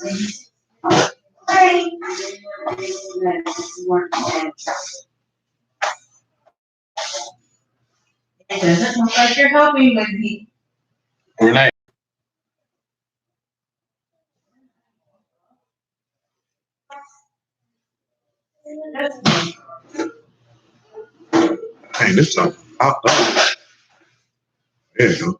It doesn't look like you're helping with me. Renee. Hey, this stuff popped up. There you go.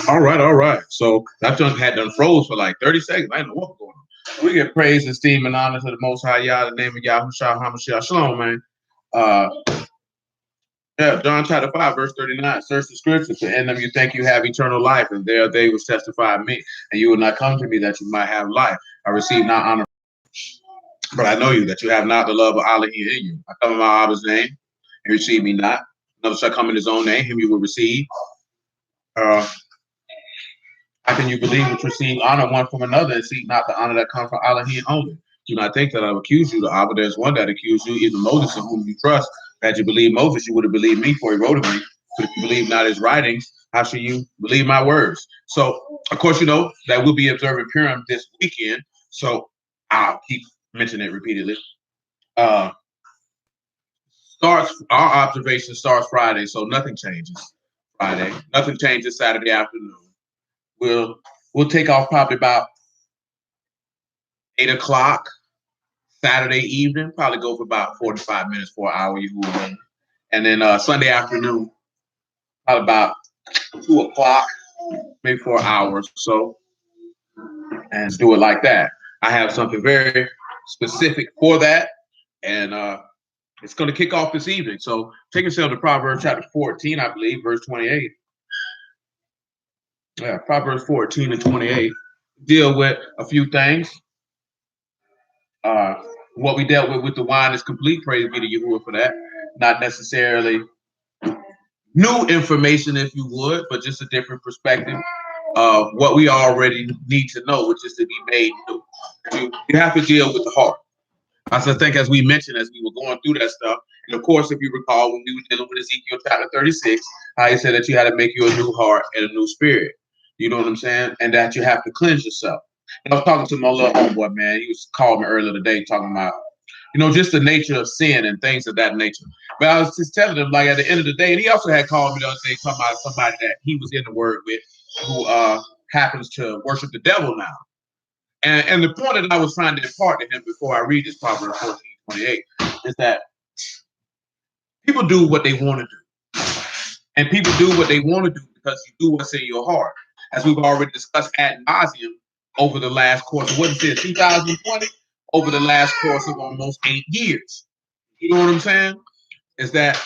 All right, all right. So that junk had done froze for like 30 seconds. I didn't know what was going on. We give praise, esteem, and honor to the Most High Yah, in the name of Yahushua HaMashiach. Shalom, man. Uh, yeah, John chapter 5, verse 39. Search the scriptures, for in them you think you have eternal life, and there they which testify of me. And you will not come to me that you might have life. I receive not honor, but I know you, that you have not the love of Allah in you. I come in my Abba's name, and receive me not. Another shall come in his own name, him you will receive. Uh, How can you believe and receive honor one from another and seek not the honor that comes from Elohim only? Do not think that I will accuse you. The Abba, there's one that accused you, even Moses, in whom you trust. Had you believed Moses, you would have believed me, for he wrote of me. But if you believe not his writings, how shall you believe my words? So, of course, you know that we'll be observing Purim this weekend. So I'll keep mentioning it repeatedly. Our observation starts Friday, so nothing changes Friday. Nothing changes Saturday afternoon. We'll take off probably about 8 o'clock Saturday evening. Probably go for about 45 minutes for an hour. You will, and then Sunday afternoon, probably about 2 o'clock, maybe for an hour or so, and do it like that. I have something very specific for that, and it's going to kick off this evening. So take yourself to Proverbs chapter 14, I believe, verse 28. Yeah, Proverbs 14 and 28 deal with a few things. What we dealt with the wine is complete. Praise be to Yahuwah for that. Not necessarily new information, if you would, but just a different perspective of what we already need to know, which is to be made new. You have to deal with the heart. I think, as we mentioned, as we were going through that stuff, and of course, if you recall, when we were dealing with Ezekiel chapter 36, how he said that you had to make you a new heart and a new spirit. You know what I'm saying? And that you have to cleanse yourself. And I was talking to my little homeboy, man. He was calling me earlier today, talking about, just the nature of sin and things of that nature. But I was just telling him, like, at the end of the day, and he also had called me the other day, talking about somebody that he was in the word with, who happens to worship the devil now. And the point that I was trying to impart to him before I read this Proverbs 14:28 is that people do what they want to do. And people do what they want to do because you do what's in your heart. As we've already discussed ad nauseum over the last course of, what is it, 2020? Over the last course of almost 8 years. You know what I'm saying? Is that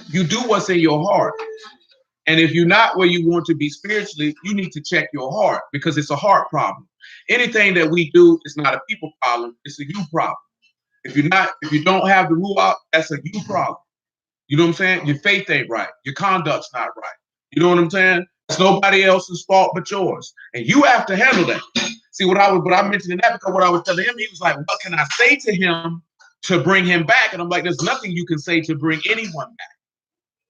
you do what's in your heart. And if you're not where you want to be spiritually, you need to check your heart, because it's a heart problem. Anything that we do is not a people problem, it's a you problem. If you don't have the ruach, that's a you problem. You know what I'm saying? Your faith ain't right. Your conduct's not right. You know what I'm saying? It's nobody else's fault but yours. And you have to handle that. See, what I mentioned in that, because what I was telling him, he was like, what can I say to him to bring him back? And I'm like, there's nothing you can say to bring anyone back.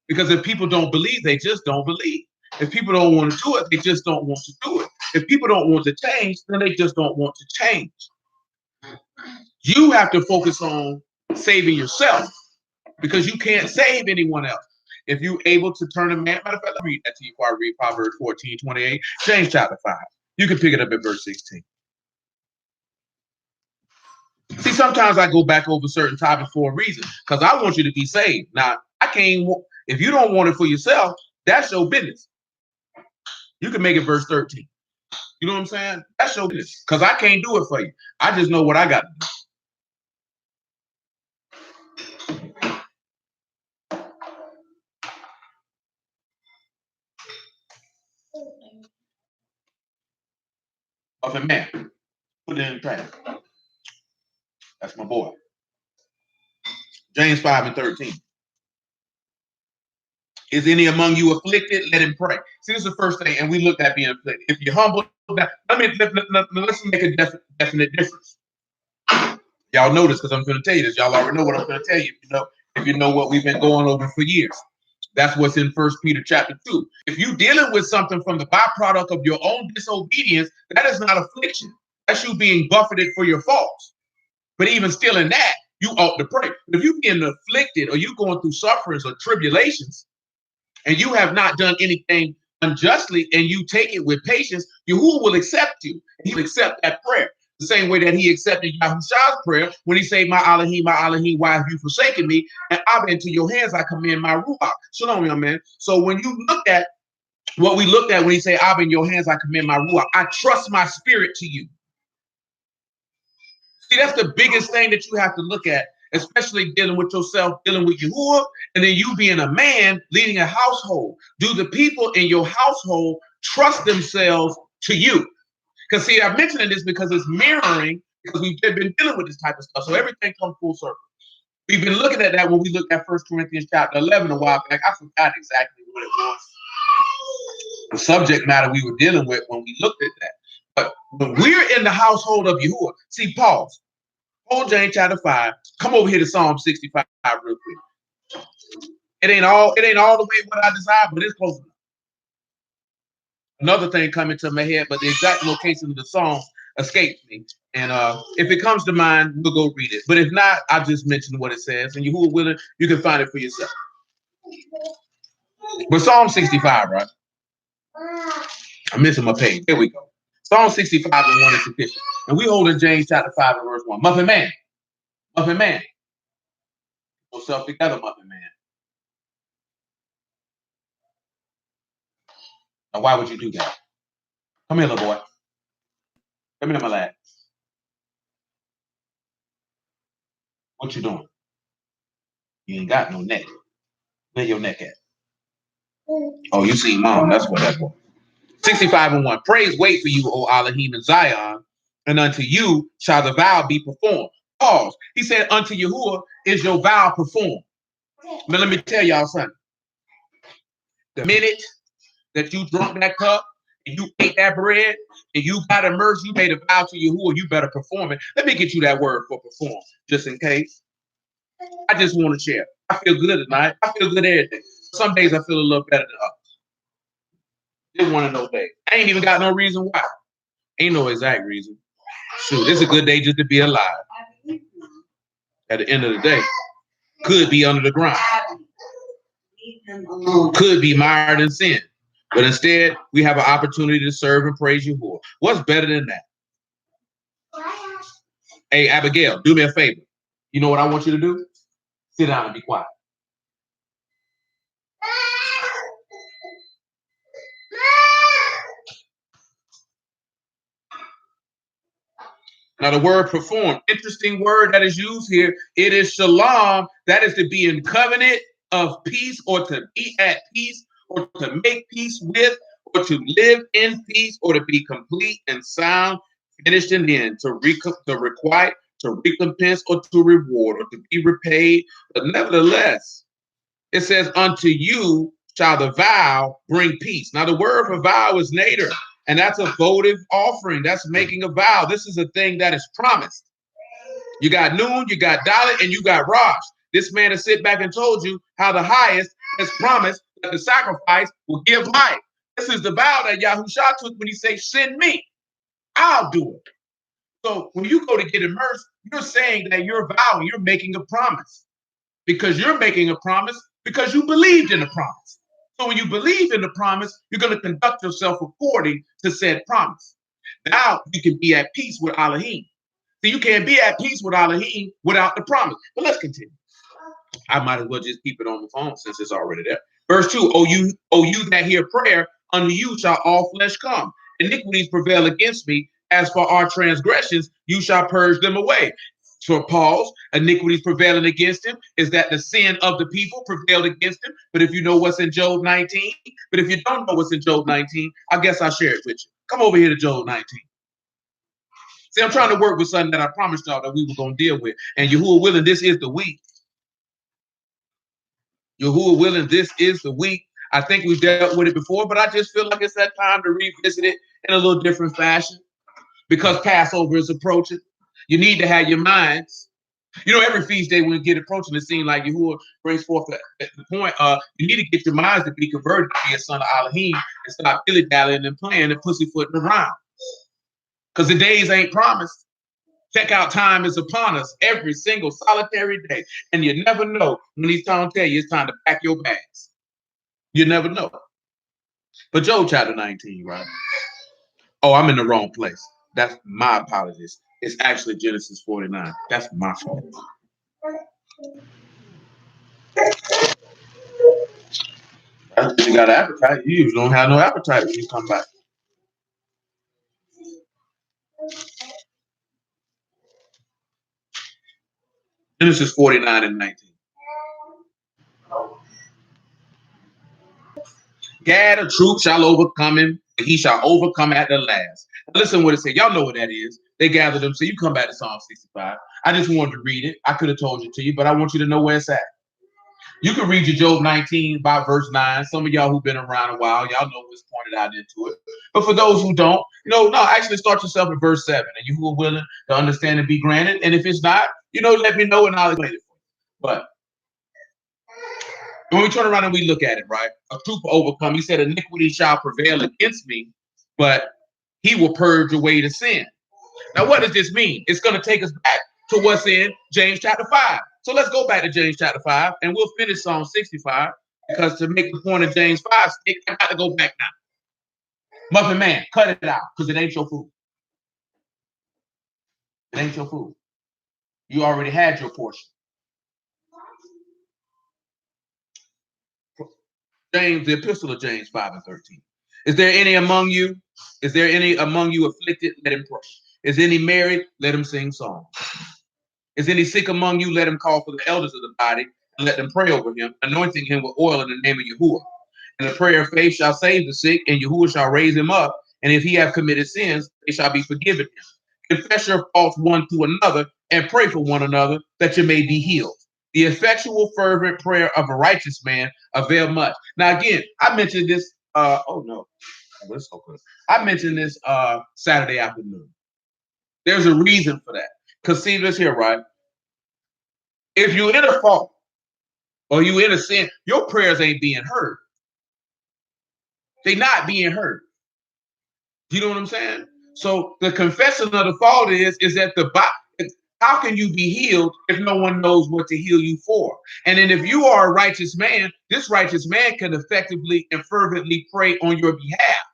Because if people don't believe, they just don't believe. If people don't want to do it, they just don't want to do it. If people don't want to change, then they just don't want to change. You have to focus on saving yourself, because you can't save anyone else. If you're able to turn a man, matter of fact, let me read that to you before I read Proverbs 14:28, James chapter 5. You can pick it up at verse 16. See, sometimes I go back over certain topics for a reason, because I want you to be saved. Now, I can't, if you don't want it for yourself, that's your business. You can make it verse 13. You know what I'm saying? That's your business, because I can't do it for you. I just know what I got to do. Of a man, put it in the trash. That's my boy. James 5:13. Is any among you afflicted? Let him pray. See, this is the first thing, and we looked at being afflicted. If you're humble, let's make a definite difference. Y'all know this because I'm going to tell you this. Y'all already know what I'm going to tell you. If you know what we've been going over for years. That's what's in 1 Peter chapter 2. If you're dealing with something from the byproduct of your own disobedience, that is not affliction. That's you being buffeted for your faults. But even still in that, you ought to pray. If you're being afflicted or you're going through sufferings or tribulations, and you have not done anything unjustly, and you take it with patience, Yahuwah will accept you. He will accept that prayer. The same way that he accepted Yahushua's prayer when he said, my Elohim, why have you forsaken me? And Abba, into your hands I commend my Ruach. Shalom, young man. So when you look at what we looked at when he said, Abba, in your hands I commend my Ruach, I trust my spirit to you. See, that's the biggest thing that you have to look at, especially dealing with yourself, dealing with Yahuwah, and then you being a man leading a household. Do the people in your household trust themselves to you? Because see, I'm mentioning this because it's mirroring, because we've been dealing with this type of stuff. So everything comes full circle. We've been looking at that when we looked at 1 Corinthians chapter 11 a while back. I forgot exactly what it was. The subject matter we were dealing with when we looked at that. But when we're in the household of Yahuwah, see, pause. Paul James chapter 5. Come over here to Psalm 65 real quick. It ain't all the way what I desire, but it's close enough. Another thing coming to my head, but the exact location of the song escapes me. And if it comes to mind, we'll go read it. But if not, I'll just mention what it says. And Yahuwah willing, you can find it for yourself. But Psalm 65, right? I'm missing my page. There we go. Psalm 65 and 1 is sufficient. And we hold in James chapter 5 and verse 1. Muffin man. Muffin man. Yourself together, muffin man. Now, why would you do that? Come here, little boy. Come here, my lad. What you doing? You ain't got no neck. Where your neck at? Oh, you see mom. That's what that was. 65 and 1. Praise wait for you, O Elohim in Zion, and unto you shall the vow be performed. Pause. He said, unto Yahuwah is your vow performed. Now, let me tell y'all something. The minute that you drunk that cup and you ate that bread and you got immersed, you made a vow to Yahuwah, you better perform it. Let me get you that word for perform, just in case. I just want to share. I feel good tonight. I feel good every day. Some days I feel a little better than others. Just one of those days. I ain't even got no reason why. Ain't no exact reason. Shoot, it's a good day just to be alive. At the end of the day, could be under the ground. Could be mired in sin. But instead, we have an opportunity to serve and praise Yahuwah. What's better than that? Hey, Abigail, do me a favor. You know what I want you to do? Sit down and be quiet. Now, the word perform, interesting word that is used here. It is shalom. That is to be in covenant of peace, or to be at peace, or to make peace with, or to live in peace, or to be complete and sound, finished in the end, to requite, to recompense, or to reward, or to be repaid. But nevertheless, it says, unto you shall the vow bring peace. Now, the word for vow is nader. And that's a votive offering. That's making a vow. This is a thing that is promised. You got Noon, you got Dalit, and you got Rosh. This man has sit back and told you how the highest has promised that the sacrifice will give life. This is the vow that Yahushua took when he said, send me. I'll do it. So when you go to get immersed, you're saying that you're vowing, you're making a promise. Because you're making a promise because you believed in the promise. So when you believe in the promise, you're going to conduct yourself according to said promise. Now you can be at peace with Elohim. So you can't be at peace with Elohim without the promise. But let's continue. I might as well just keep it on the phone since it's already there. Verse 2, O you that hear prayer, unto you shall all flesh come. Iniquities prevail against me. As for our transgressions, you shall purge them away. So pause, iniquities prevailing against him is that the sin of the people prevailed against him. But if you know what's in Job 19, but if you don't know what's in Job 19, I guess I'll share it with you. Come over here to Job 19. See, I'm trying to work with something that I promised y'all that we were going to deal with. And Yahuwah willing, this is the week. Yahuwah willing, this is the week. I think we've dealt with it before, but I just feel like it's that time to revisit it in a little different fashion because Passover is approaching. You need to have your minds. Every feast day when we get approaching, it seems like Yahuwah brings forth the point. You need to get your minds to be converted to be a son of Elohim and stop dilly dallying and playing and pussyfooting around. Because the days ain't promised. Checkout time is upon us every single solitary day. And you never know when he's trying to tell you it's time to pack your bags. You never know. But Job chapter 19, right? Oh, I'm in the wrong place. That's my apologies. It's actually Genesis 49. That's my fault. That's because you got an appetite. You usually don't have no appetite when you come back. Genesis 49 and 19. Gad, a troop shall overcome him, and he shall overcome at the last. Listen what it said. Y'all know what that is. They gathered them. So you come back to Psalm 65. I just wanted to read it. I could have told you to you, but I want you to know where it's at. You can read your Job 19 by verse 9. Some of y'all who've been around a while, y'all know what's pointed out into it. But for those who don't, actually start yourself at verse 7. And you who are willing to understand and be granted. And if it's not, let me know and I'll explain it for you. But when we turn around and we look at it, right? A troop will overcome. He said, iniquity shall prevail against me, but he will purge away the sin. Now, what does this mean? It's going to take us back to what's in James chapter 5. So let's go back to James chapter 5, and we'll finish Psalm 65, because to make the point of James 5, I got to go back now. Muffin Man, cut it out, because it ain't your food. It ain't your food. You already had your portion. James, the epistle of James 5 and 13. Is there any among you? Is there any among you afflicted? Let him pray. Is any married? Let him sing songs. Is any sick among you? Let him call for the elders of the body and let them pray over him, anointing him with oil in the name of Yahuwah. And the prayer of faith shall save the sick, and Yahuwah shall raise him up. And if he have committed sins, they shall be forgiven him. Confess your faults one to another and pray for one another that you may be healed. The effectual, fervent prayer of a righteous man avail much. Now, again, I mentioned this. I mentioned this Saturday afternoon. There's a reason for that. Because see this here, right? If you're in a fault or you in a sin, your prayers ain't being heard. They're not being heard. You know what I'm saying? So the confession of the fault is that how can you be healed if no one knows what to heal you for? And then if you are a righteous man, this righteous man can effectively and fervently pray on your behalf.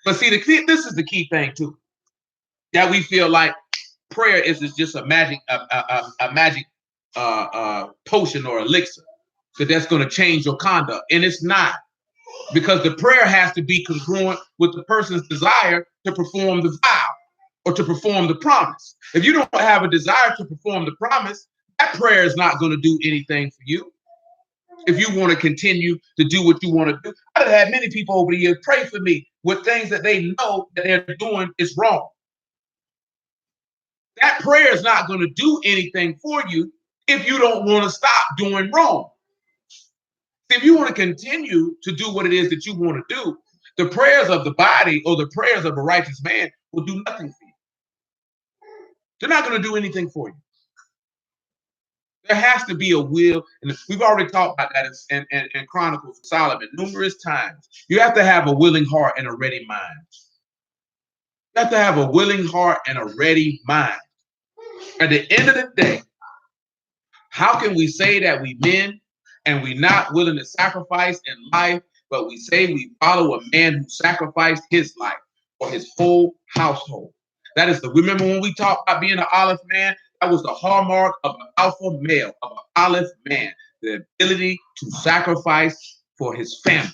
But see, this is the key thing too, that we feel like prayer is just a magic potion or elixir that's going to change your conduct, and it's not, because the prayer has to be congruent with the person's desire to perform the vow or to perform the promise. If you don't have a desire to perform the promise, that prayer is not going to do anything for you. If you want to continue to do what you want to do, I've had many people over the years pray for me with things that they know that they're doing is wrong. That prayer is not going to do anything for you if you don't want to stop doing wrong. If you want to continue to do what it is that you want to do, the prayers of the body or the prayers of a righteous man will do nothing for you. They're not going to do anything for you. There has to be a will, and we've already talked about that in Chronicles of Solomon numerous times. You have to have a willing heart and a ready mind. You have to have a willing heart and a ready mind. At the end of the day, how can we say that we men and we're not willing to sacrifice in life, but we say we follow a man who sacrificed his life for his whole household? That is remember when we talked about being an olive man, that was the hallmark of an alpha male, of an olive man, the ability to sacrifice for his family.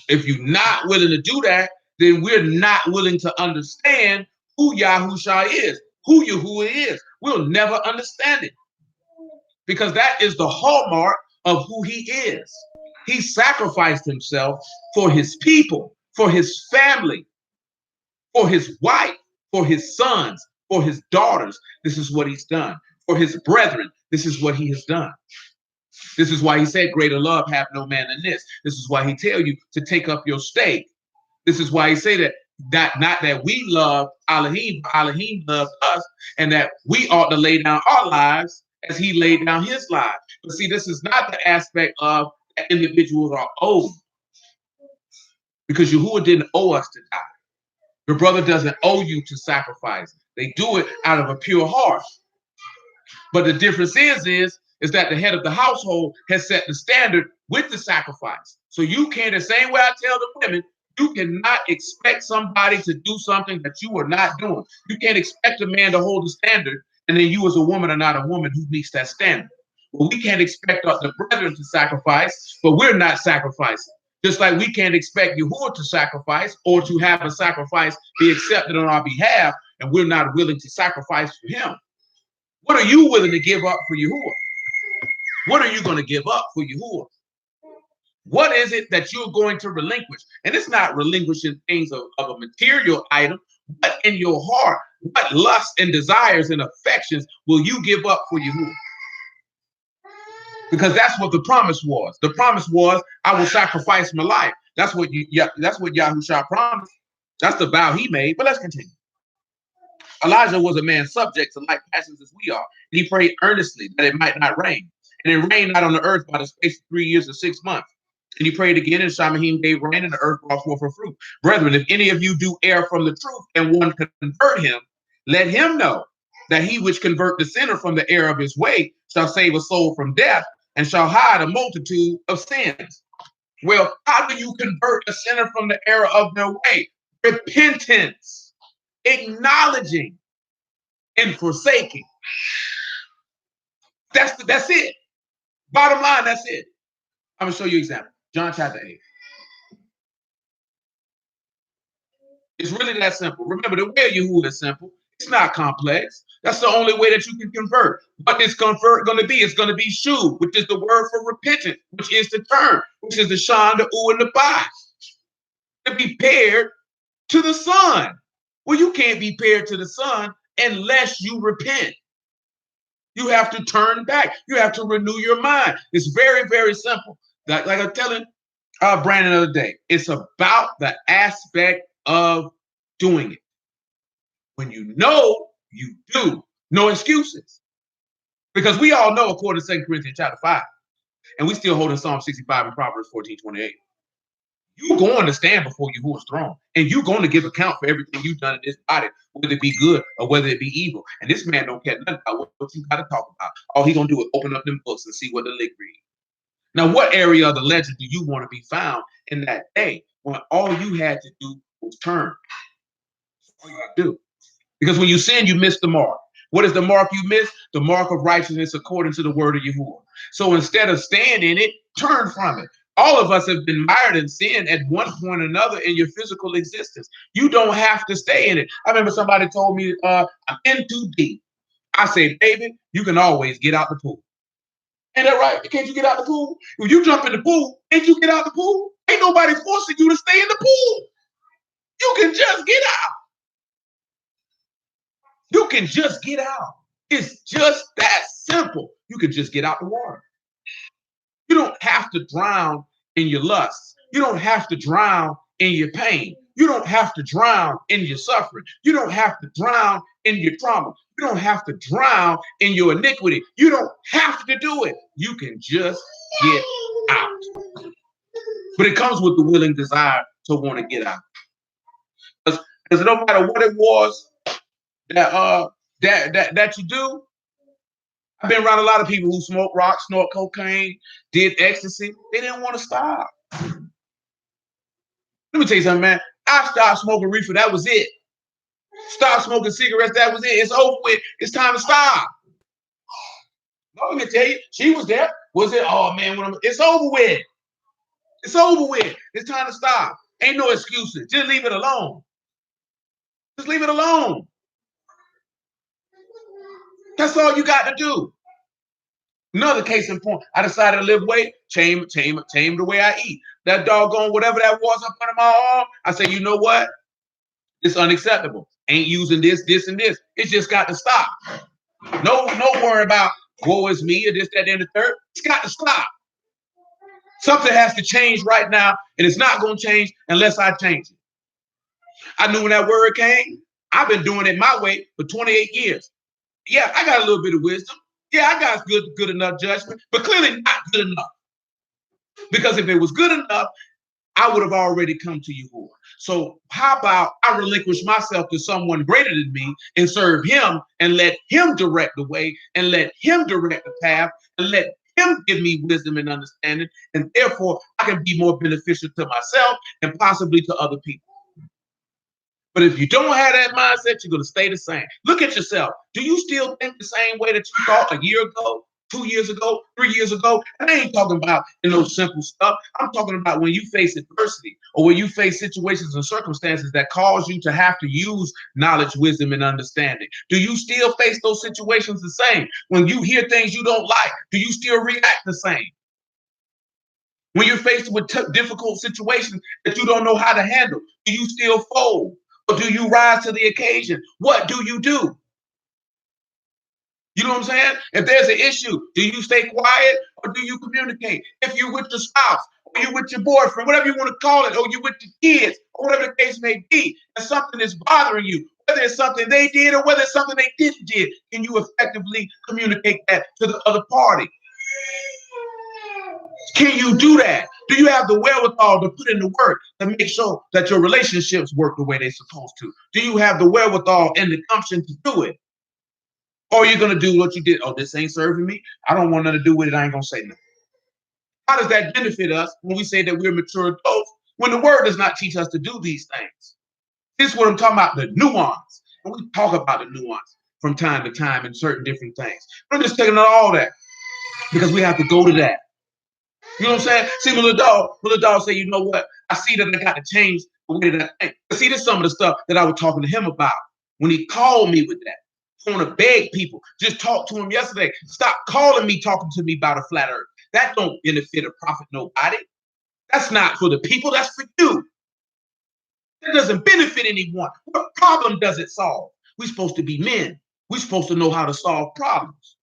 If you're not willing to do that, then we're not willing to understand who Yahushua is, who Yahuwah is. We'll never understand it, because that is the hallmark of who he is. He sacrificed himself for his people, for his family, for his wife, for his sons, for his daughters. This is what he's done. For his brethren, this is what he has done. This is why he said, greater love hath no man than this. This is why he tell you to take up your stake. This is why he say that that not that we love Elohim, but Elohim loves us, and that we ought to lay down our lives as he laid down his life. But see, this is not the aspect of that individuals are owed, because Yahuwah didn't owe us to die. Your brother doesn't owe you to sacrifice. They do it out of a pure heart. But the difference is that the head of the household has set the standard with the sacrifice. So you can't, the same way I tell the women, you cannot expect somebody to do something that you are not doing. You can't expect a man to hold the standard, and then you as a woman are not a woman who meets that standard. Well, we can't expect the brethren to sacrifice, but we're not sacrificing. Just like we can't expect Yahuwah to sacrifice or to have a sacrifice be accepted on our behalf, and we're not willing to sacrifice for him. What are you willing to give up for Yahuwah? What are you going to give up for Yahuwah? What is it that you're going to relinquish? And it's not relinquishing things of a material item, but in your heart, what lusts and desires and affections will you give up for Yahuwah? Because that's what the promise was. The promise was, I will sacrifice my life. That's what Yahushua promised. That's the vow he made. But let's continue. Elijah was a man subject to like passions as we are, and he prayed earnestly that it might not rain. And it rained not on the earth by the space of 3 years and 6 months. And he prayed again, and Shamahim gave rain, and the earth brought forth her fruit. Brethren, if any of you do err from the truth, and one convert him, let him know that he which convert the sinner from the error of his way shall save a soul from death, and shall hide a multitude of sins. Well, how do you convert a sinner from the error of their way? Repentance, acknowledging, and forsaking. That's it. Bottom line, that's it. I'm gonna show you an example. John chapter 8. It's really that simple. Remember, the way of Yahuwah is simple. It's not complex. That's the only way that you can convert. What is convert going to be? It's going to be shu, which is the word for repentance, which is the turn, which is the shan, the u, and the ba. To be paired to the Son. Well, you can't be paired to the Son unless you repent. You have to turn back. You have to renew your mind. It's very, very simple. Like I'm telling Brandon the other day, it's about the aspect of doing it. When you know, you do. No excuses. Because we all know, according to 2 Corinthians chapter 5, and we still holding Psalm 65 and Proverbs 14:28. You're going to stand before Yahuwah's throne, and you're going to give account for everything you've done in this body, whether it be good or whether it be evil. And this man don't care nothing about what you got to talk about. All he gonna do is open up them books and see what the lick read. Now, what area of the ledger do you want to be found in that day when all you had to do was turn? All you got to do. Because when you sin, you miss the mark. What is the mark you miss? The mark of righteousness according to the word of Yahuwah. So instead of staying in it, turn from it. All of us have been mired in sin at one point or another in your physical existence. You don't have to stay in it. I remember somebody told me, I'm in too deep. I said, David, you can always get out the pool. Ain't that right? Can't you get out the pool? If you jump in the pool, can't you get out the pool? Ain't nobody forcing you to stay in the pool. You can just get out. You can just get out. It's just that simple. You can just get out the water. You don't have to drown in your lusts. You don't have to drown in your pain. You don't have to drown in your suffering. You don't have to drown in your trauma. You don't have to drown in your iniquity. You don't have to do it. You can just get out. But it comes with the willing desire to want to get out. Because no matter what it was that you do, I've been around a lot of people who smoke rock, snort cocaine, did ecstasy. They didn't want to stop. Let me tell you something, man. I stopped smoking reefer. That was it. Stop smoking cigarettes. That was it. It's over with. It's time to stop. Let me tell you, she was there. Was it? Oh man, it's over with. It's over with. It's time to stop. Ain't no excuses. Just leave it alone. Just leave it alone. That's all you got to do. Another case in point, I decided to live weight, change the way I eat. That doggone whatever that was up under my arm, I say, you know what? It's unacceptable. Ain't using this, and this. It's just got to stop. No worry about woe is me or this, that, and the third. It's got to stop. Something has to change right now, and it's not going to change unless I change it. I knew when that word came. I've been doing it my way for 28 years. Yeah, I got a little bit of wisdom. Yeah, I got good enough judgment, but clearly not good enough. Because if it was good enough, I would have already come to Yahuwah. So how about I relinquish myself to someone greater than me and serve him and let him direct the way and let him direct the path and let him give me wisdom and understanding. And therefore, I can be more beneficial to myself and possibly to other people. But if you don't have that mindset, you're going to stay the same. Look at yourself. Do you still think the same way that you thought a year ago, 2 years ago, 3 years ago? And I ain't talking about simple stuff. I'm talking about when you face adversity or when you face situations and circumstances that cause you to have to use knowledge, wisdom, and understanding. Do you still face those situations the same? When you hear things you don't like, do you still react the same? When you're faced with difficult situations that you don't know how to handle, do you still fold? Or do you rise to the occasion? What do you do? You know what I'm saying? If there's an issue, do you stay quiet or do you communicate? If you're with your spouse or you're with your boyfriend, whatever you want to call it, or you're with your kids, or whatever the case may be, and something is bothering you, whether it's something they did or whether it's something they didn't did, can you effectively communicate that to the other party? Can you do that? Do you have the wherewithal to put in the work to make sure that your relationships work the way they're supposed to? Do you have the wherewithal and the gumption to do it? Or are you going to do what you did? Oh, this ain't serving me. I don't want nothing to do with it. I ain't going to say nothing. How does that benefit us when we say that we're mature adults when the word does not teach us to do these things? This is what I'm talking about, the nuance. And we talk about the nuance from time to time in certain different things. But I'm just taking on all that because we have to go to that. You know what I'm saying? See, when the dog say, you know what? I see that I got to change the way that I think. See, this is some of the stuff that I was talking to him about when he called me with that. I want to beg people. Just talk to him yesterday. Stop calling me, talking to me about a flat earth. That don't benefit or profit nobody. That's not for the people. That's for you. That doesn't benefit anyone. What problem does it solve? We're supposed to be men. We're supposed to know how to solve problems.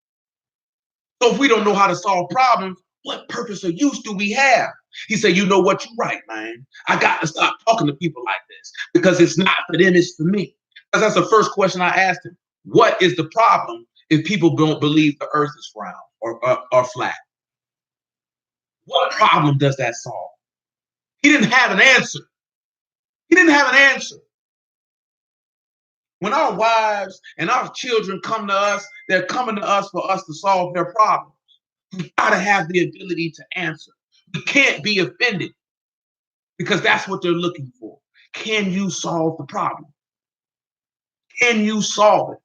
So if we don't know how to solve problems, what purpose or use do we have? He said, you know what, you're right, man. I got to stop talking to people like this because it's not for them, it's for me. Because that's the first question I asked him. What is the problem if people don't believe the earth is round or flat? What problem does that solve? He didn't have an answer. He didn't have an answer. When our wives and our children come to us, they're coming to us for us to solve their problems. We got to have the ability to answer. We can't be offended because that's what they're looking for. Can you solve the problem? Can you solve it?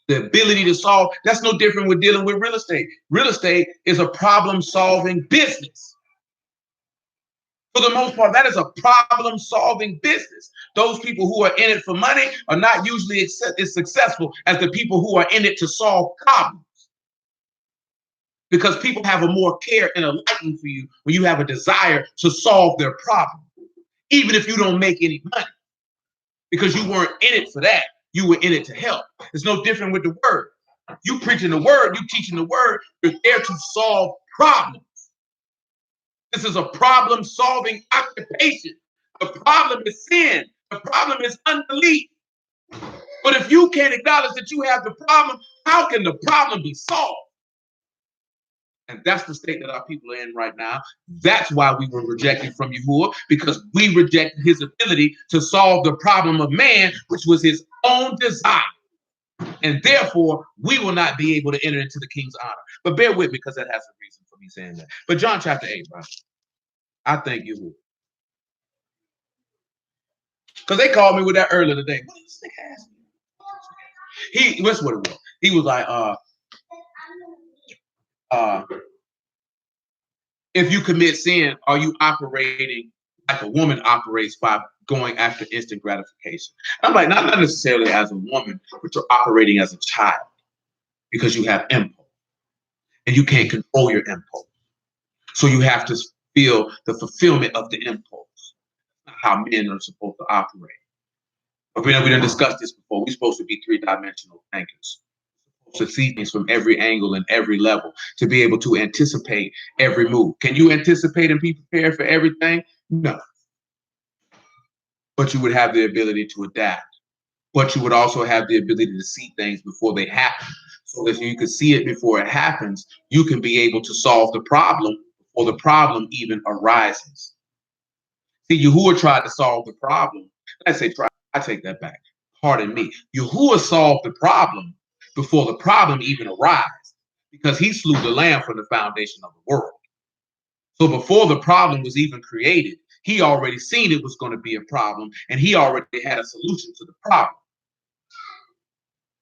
The ability to solve, that's no different with dealing with real estate. Real estate is a problem-solving business. For the most part, that is a problem-solving business. Those people who are in it for money are not usually as successful as the people who are in it to solve problems. Because people have a more care and a liking for you when you have a desire to solve their problem, even if you don't make any money. Because you weren't in it for that. You were in it to help. It's no different with the word. You preaching the word, you teaching the word, you're there to solve problems. This is a problem-solving occupation. The problem is sin. The problem is unbelief. But if you can't acknowledge that you have the problem, how can the problem be solved? And that's the state that our people are in right now. That's why we were rejected from Yahuwah, because we rejected his ability to solve the problem of man, which was his own desire. And therefore, we will not be able to enter into the king's honor. But bear with me, because that has a reason for me saying that. But John chapter 8, bro, I thank you. Because they called me with that earlier today. What is this nigga asking? That's what it was. He was like, if you commit sin, are you operating like a woman operates by going after instant gratification? I'm like, not necessarily as a woman, but you're operating as a child because you have impulse and you can't control your impulse. So you have to feel the fulfillment of the impulse, how men are supposed to operate. But we didn't discuss this before. We're supposed to be three-dimensional thinkers, to see things from every angle and every level, to be able to anticipate every move. Can you anticipate and be prepared for everything? No. but you would have the ability to adapt. But you would also have the ability to see things before they happen. So if you can see it before it happens, you can be able to solve the problem before the problem even arises. See, Yahuwah tried to solve the problem. I say try, I take that back. Pardon me. Yahuwah solved the problem before the problem even arose because he slew the lamb from the foundation of the world. So before the problem was even created, he already seen it was going to be a problem and he already had a solution to the problem.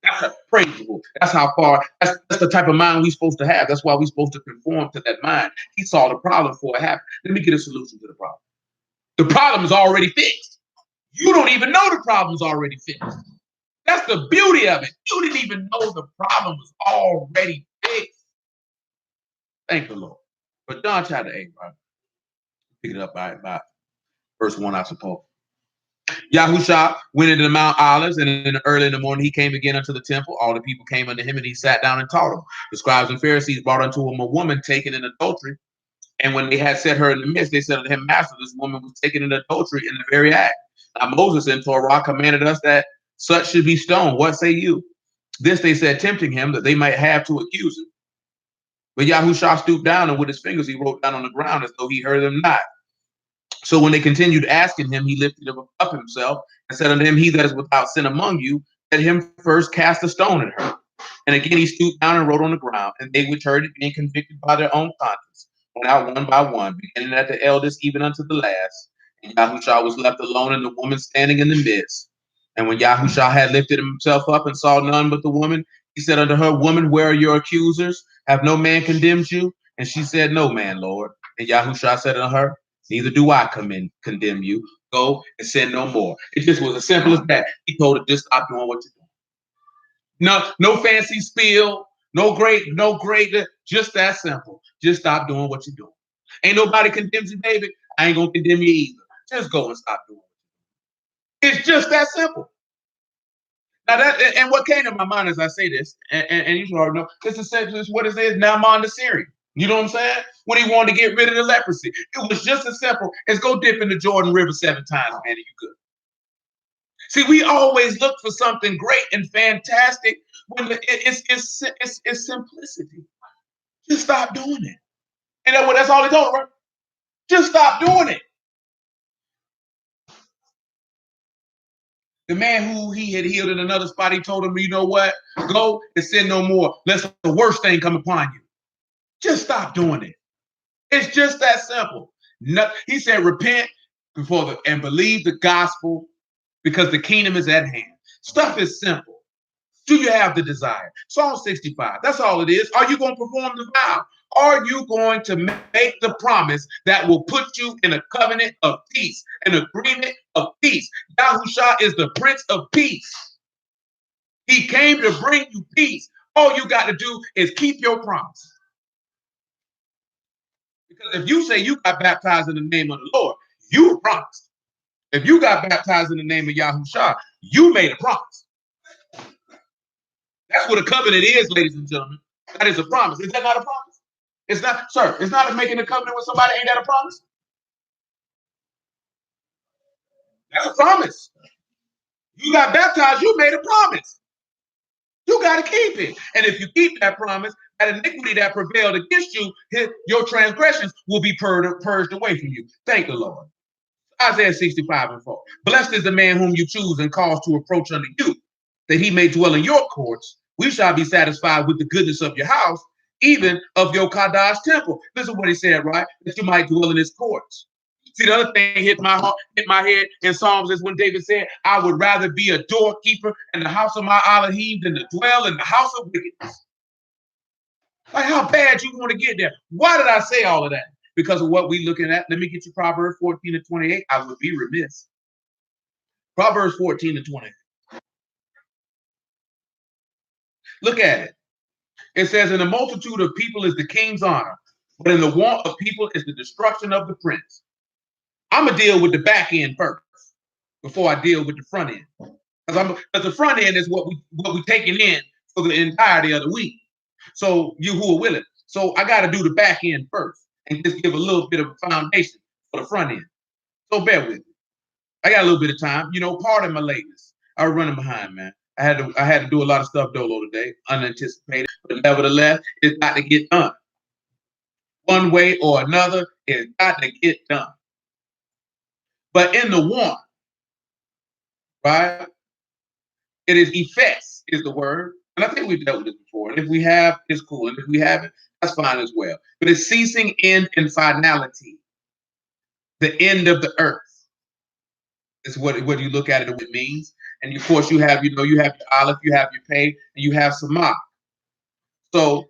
That's praisable. That's how far, that's the type of mind we're supposed to have. That's why we're supposed to conform to that mind. He saw the problem before it happened. Let me get a solution to the problem. The problem is already fixed. You don't even know the problem's already fixed. That's the beauty of it. You didn't even know the problem was already fixed. Thank the Lord. But John chapter 8, right? Pick it up by verse 1, I suppose. Yahusha went into Mount Olives, and early in the morning he came again unto the temple. All the people came unto him, and he sat down and taught them. The scribes and Pharisees brought unto him a woman taken in adultery. And when they had set her in the midst, they said unto him, Master, this woman was taken in adultery in the very act. Now Moses in Torah commanded us that such should be stoned. What say you? This they said, tempting him, that they might have to accuse him. But Yahusha stooped down, and with his fingers he wrote down on the ground as though he heard them not. So when they continued asking him, he lifted up himself and said unto him, He that is without sin among you, let him first cast a stone at her. And again he stooped down and wrote on the ground, and they which heard it, being convicted by their own conscience, went out one by one, beginning at the eldest even unto the last. And Yahusha was left alone, and the woman standing in the midst. And when Yahusha had lifted himself up and saw none but the woman, he said unto her, Woman, where are your accusers? Have no man condemned you? And she said, No man, Lord. And Yahusha said unto her, Neither do I condemn you. Go and sin no more. It just was as simple as that. He told her, just stop doing what you're doing. No fancy spiel, no great, just that simple. Just stop doing what you're doing. Ain't nobody condemns you, baby. I ain't gonna condemn you either. Just go and stop doing it. It's just that simple. Now that and what came to my mind as I say this, and you should already know, this is what it is now on the Syrian. You know what I'm saying? When he wanted to get rid of the leprosy. It was just as simple as go dip in the Jordan River 7 times, man, and you good. See, we always look for something great and fantastic when it's simplicity. Just stop doing it. And that's all he told her, right? Just stop doing it. The man who he had healed in another spot, he told him, you know what? Go and sin no more, lest the worst thing come upon you. Just stop doing it. It's just that simple. No, he said, repent and believe the gospel because the kingdom is at hand. Stuff is simple. Do you have the desire? Psalm 65. That's all it is. Are you going to perform the vow? Are you going to make the promise that will put you in a covenant of peace, an agreement of peace? Yahusha is the Prince of Peace. He came to bring you peace. All you got to do is keep your promise. Because if you say you got baptized in the name of the Lord, you were promised. If you got baptized in the name of Yahusha, you made a promise. That's what a covenant is, ladies and gentlemen. That is a promise. Is that not a promise? It's not, sir. It's not making a covenant with somebody. Ain't that a promise? That's a promise. You got baptized. You made a promise. You got to keep it. And if you keep that promise, that iniquity that prevailed against you, your transgressions will be purged away from you. Thank the Lord. Isaiah 65:4. Blessed is the man whom you choose and cause to approach unto you, that he may dwell in your courts. We shall be satisfied with the goodness of your house, even of your Kadash temple. Listen to what he said, right? That you might dwell in his courts. See, the other thing hit my heart, hit my head in Psalms is when David said, I would rather be a doorkeeper in the house of my Elohim than to dwell in the house of wickedness. Like, how bad you want to get there? Why did I say all of that? Because of what we're looking at. Let me get you Proverbs 14:28. I would be remiss. Proverbs 14:20. Look at it. It says, in the multitude of people is the king's honor, but in the want of people is the destruction of the prince. I'm going to deal with the back end first before I deal with the front end. Because the front end is what we taking in for the entirety of the week. So you who are willing. So I got to do the back end first and just give a little bit of a foundation for the front end. So bear with me. I got a little bit of time. Pardon my lateness. I was running behind, man. I had to do a lot of stuff dolo today, unanticipated, but nevertheless, it's got to get done. One way or another, it's got to get done. But in the one, right? It is effects is the word. And I think we've dealt with this before. And if we have, it's cool. And if we haven't, that's fine as well. But it's ceasing, end, and finality. The end of the earth is what you look at it, what it means. And of course, you have your aleph, you have your pay, and you have samah. So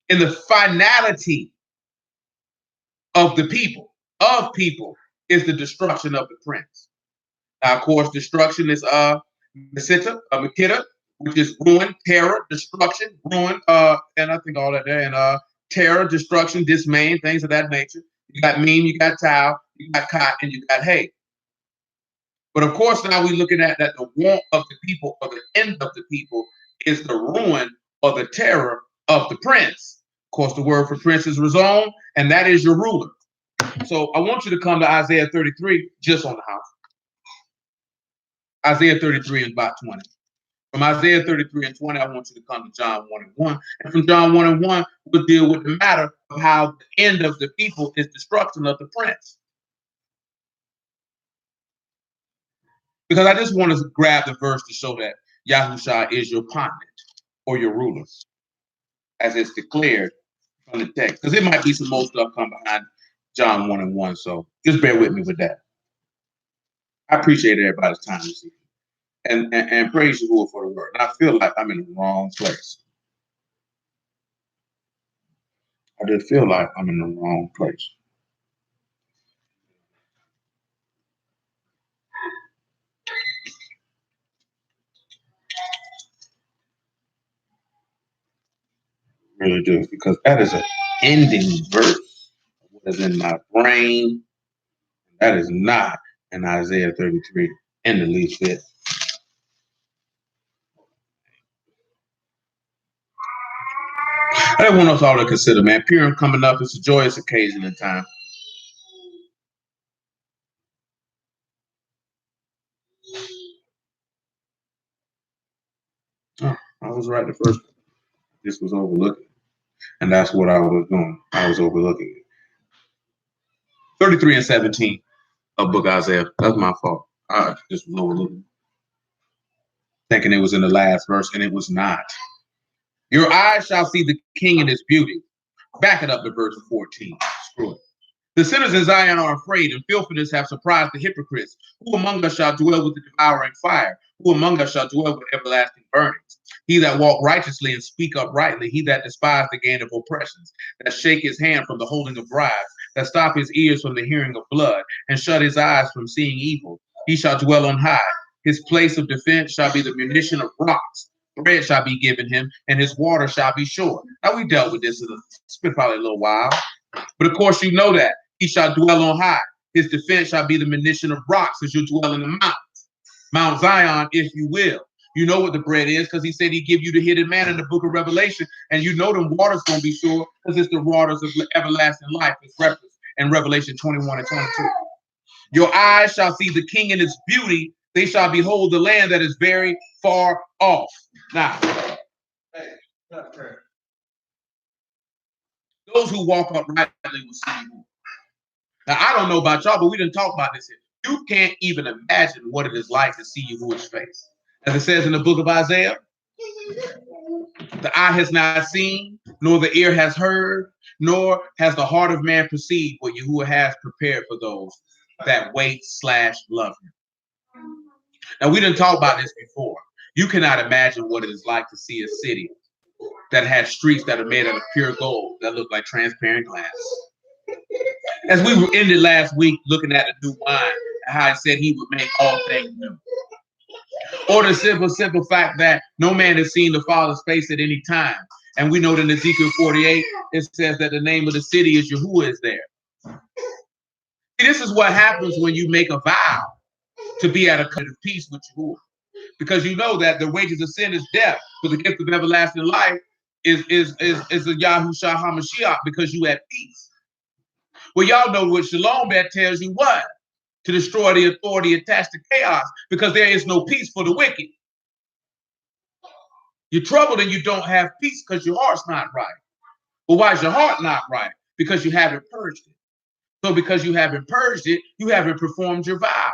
in the finality of people is the destruction of the prince. Now, of course, destruction is Makita, which is ruin, terror, destruction, ruin, and I think all that there, and terror, destruction, dismay, and things of that nature. You got meme, you got towel, you got cot, and you got hay. But of course, now we're looking at that the want of the people or the end of the people is the ruin or the terror of the prince. Of course, the word for prince is razon, and that is your ruler. So I want you to come to Isaiah 33, just on the house. Isaiah 33 and about 20. From Isaiah 33 and 20, I want you to come to John 1 and 1. And from John 1 and 1, we'll deal with the matter of how the end of the people is destruction of the prince. Because I just want to grab the verse to show that Yahushua is your partner or your ruler, as it's declared from the text. Because it might be some more stuff come behind John 1 and 1. So just bear with me with that. I appreciate everybody's time this evening. And praise Yahuwah for the word. And I feel like I'm in the wrong place. I just feel like I'm in the wrong place. Really do, because that is an ending verse. What is in my brain? That is not in Isaiah 33 in the least bit. I want us all to consider, man. Purim coming up, it's a joyous occasion in time. Oh, I was right the first time. This was overlooking. And that's what I was doing. I was overlooking it. 33 and 17 of book Isaiah. That's my fault. I just was overlooking. Thinking it was in the last verse, and it was not. Your eyes shall see the king in his beauty. Back it up to verse 14. Screw it. The sinners in Zion are afraid, and filthiness have surprised the hypocrites. Who among us shall dwell with the devouring fire? Who among us shall dwell with everlasting burnings? He that walk righteously and speak uprightly, he that despise the gain of oppressions, that shake his hand from the holding of bribes, that stop his ears from the hearing of blood, and shut his eyes from seeing evil. He shall dwell on high. His place of defense shall be the munition of rocks. Bread shall be given him, and his water shall be sure. Now, we dealt with this, it's been probably a little while. But of course, you know that. He shall dwell on high. His defense shall be the munition of rocks, as you dwell in the mountains. Mount Zion, if you will. You know what the bread is, because he said he give you the hidden manna in the book of Revelation, and you know them waters going to be sure, because it's the waters of everlasting life. It's referenced in Revelation 21 and 22. Your eyes shall see the king in his beauty. They shall behold the land that is very far off. Now, those who walk uprightly will see you. Now, I don't know about y'all, but we didn't talk about this here. You can't even imagine what it is like to see Yahuwah's face. As it says in the book of Isaiah, the eye has not seen, nor the ear has heard, nor has the heart of man perceived what Yahuwah has prepared for those that wait/love him. Now, we didn't talk about this before. You cannot imagine what it is like to see a city that has streets that are made out of pure gold that look like transparent glass. As we ended last week looking at the new wine, and how it said he would make all things new. Or the simple fact that no man has seen the Father's face at any time. And we know that in Ezekiel 48, it says that the name of the city is Yahuwah is there. See, this is what happens when you make a vow to be at a covenant of peace with Yahuwah. Because you know that the wages of sin is death, but the gift of everlasting life is a Yahushua HaMashiach, because you at peace. Well, y'all know what Shalom Bet tells you what? to destroy the authority attached to chaos, because there is no peace for the wicked. You're troubled and you don't have peace because your heart's not right. Well, why is your heart not right? Because you haven't purged it. So because you haven't purged it, you haven't performed your vow.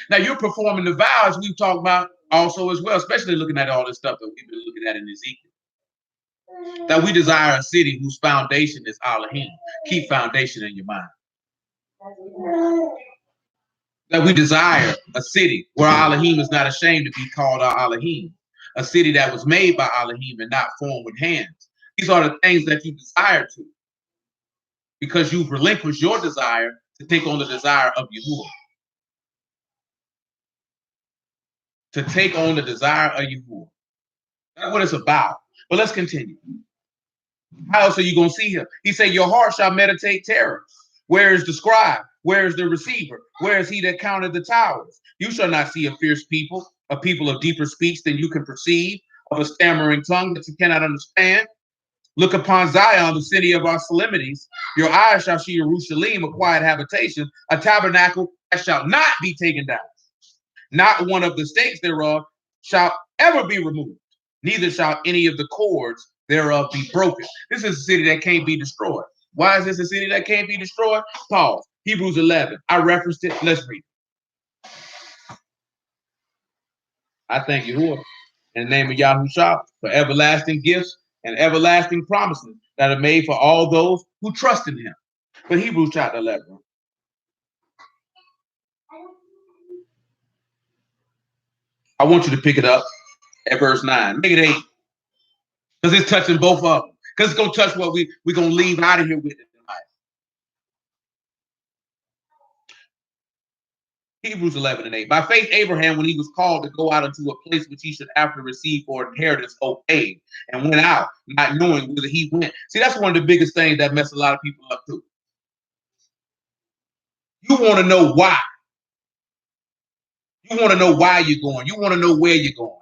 Now you're performing the vows we've talked about also as well, especially looking at all this stuff that we've been looking at in Ezekiel. That we desire a city whose foundation is Elohim. Keep foundation in your mind. That we desire a city where Elohim is not ashamed to be called our Elohim. A city that was made by Elohim and not formed with hands. These are the things that you desire to, because you've relinquished your desire to take on the desire of Yahuwah. To take on the desire of Yahuwah. That's what it's about. But let's continue. How else are you going to see him? He said, your heart shall meditate terror. Where is the scribe? Where is the receiver? Where is he that counted the towers? You shall not see a fierce people, a people of deeper speech than you can perceive, of a stammering tongue that you cannot understand. Look upon Zion, the city of our solemnities. Your eyes shall see Jerusalem, a quiet habitation, a tabernacle that shall not be taken down. Not one of the stakes thereof shall ever be removed, neither shall any of the cords thereof be broken. This is a city that can't be destroyed. Why is this a city that can't be destroyed? Pause. Hebrews 11. I referenced it. Let's read. I thank you, Lord, in the name of Yahushua, for everlasting gifts and everlasting promises that are made for all those who trust in him. But Hebrews chapter 11. I want you to pick it up at verse 9. Make it 8. Because it's touching both of them. Because it's going to touch what we're going to leave out of here with it tonight. Hebrews 11 and 8. By faith, Abraham, when he was called to go out into a place which he should after receive for inheritance, obeyed and went out, not knowing whither he went. See, that's one of the biggest things that mess a lot of people up too. You want to know why. You want to know why you're going. You want to know where you're going,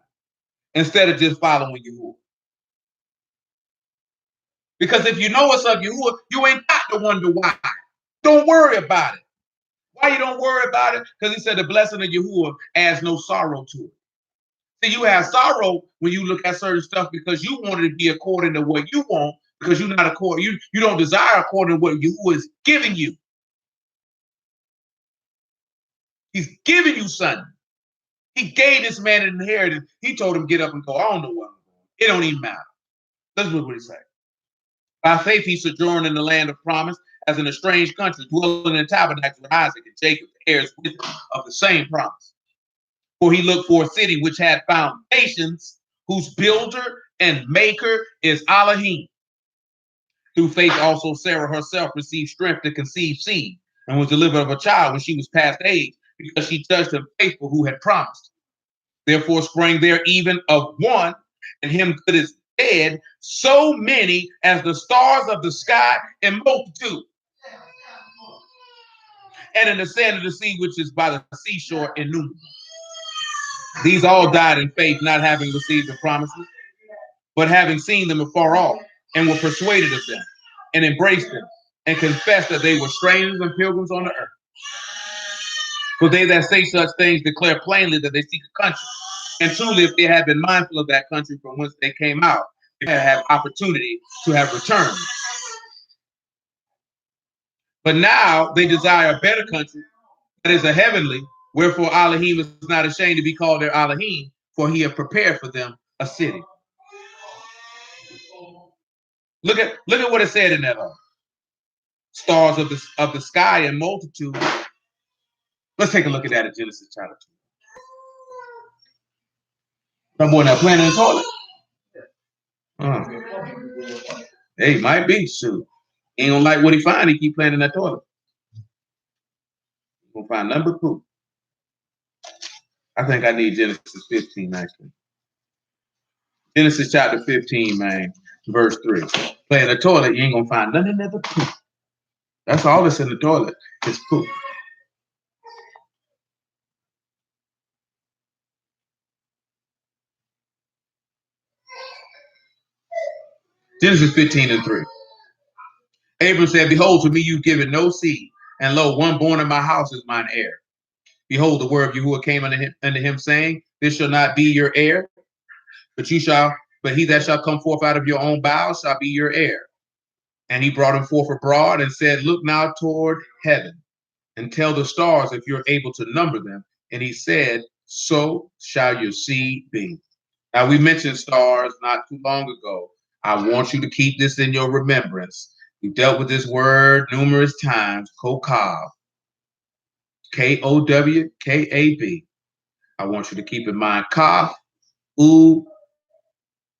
instead of just following Yahuwah. Because if you know what's up, Yahuwah, you ain't got to wonder why. Don't worry about it. Why you don't worry about it? Because he said the blessing of Yahuwah adds no sorrow to it. See, you have sorrow when you look at certain stuff because you want it to be according to what you want, because you're not according, you don't desire according to what Yahuwah is giving you. He's giving you something. He gave this man an inheritance. He told him, get up and go. I don't know where I'm going. It don't even matter. Let's look what he said. By faith, he sojourned in the land of promise, as in a strange country, dwelling in tabernacles with Isaac and Jacob, the heirs with him of the same promise. For he looked for a city which had foundations, whose builder and maker is Elohim. Through faith also Sarah herself received strength to conceive seed, and was delivered of a child when she was past age, because she judged him faithful who had promised. Therefore sprang there even of one, and him good as dead, so many as the stars of the sky in multitude, and in the sand of the sea, which is by the seashore, innumerable. These all died in faith, not having received the promises, but having seen them afar off, and were persuaded of them, and embraced them, and confessed that they were strangers and pilgrims on the earth. For they that say such things declare plainly that they seek a country. And truly, if they had been mindful of that country from whence they came out, they had had opportunity to have returned. But now they desire a better country, that is a heavenly, wherefore Elohim is not ashamed to be called their Elohim, for he hath prepared for them a city. Look at what it said in that stars of the sky and multitude. Let's take a look at that in Genesis chapter 2. Some boy not playing in the toilet. Hey, might be. Shoot. He ain't gonna like what he find. He keep playing in that toilet. He's gonna find number poop. I think I need Genesis 15 actually. Genesis chapter 15, man, verse 3. Play in the toilet, you ain't gonna find nothing but poop. That's all that's in the toilet is poop. Genesis 15 and 3. Abram said, behold, to me you've given no seed, and lo, one born in my house is mine heir. Behold, the word of Yahuwah came unto him, saying, this shall not be your heir, but he that shall come forth out of your own bowels shall be your heir. And he brought him forth abroad and said, look now toward heaven and tell the stars if you're able to number them. And he said, so shall your seed be. Now, we mentioned stars not too long ago. I want you to keep this in your remembrance. We dealt with this word numerous times, Kokab, Kowkab. I want you to keep in mind Kaf, U,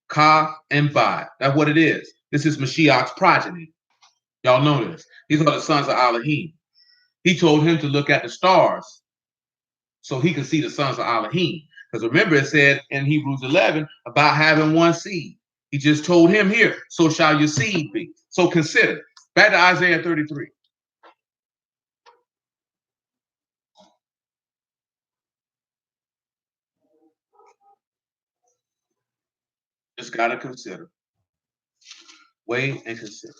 Kaf, and Ba. That's what it is. This is Mashiach's progeny. Y'all know this. These are the sons of Elohim. He told him to look at the stars so he could see the sons of Elohim. Because remember, it said in Hebrews 11 about having one seed. He just told him here, so shall your seed be. So consider. Back to Isaiah 33. Just got to consider. Weigh and consider.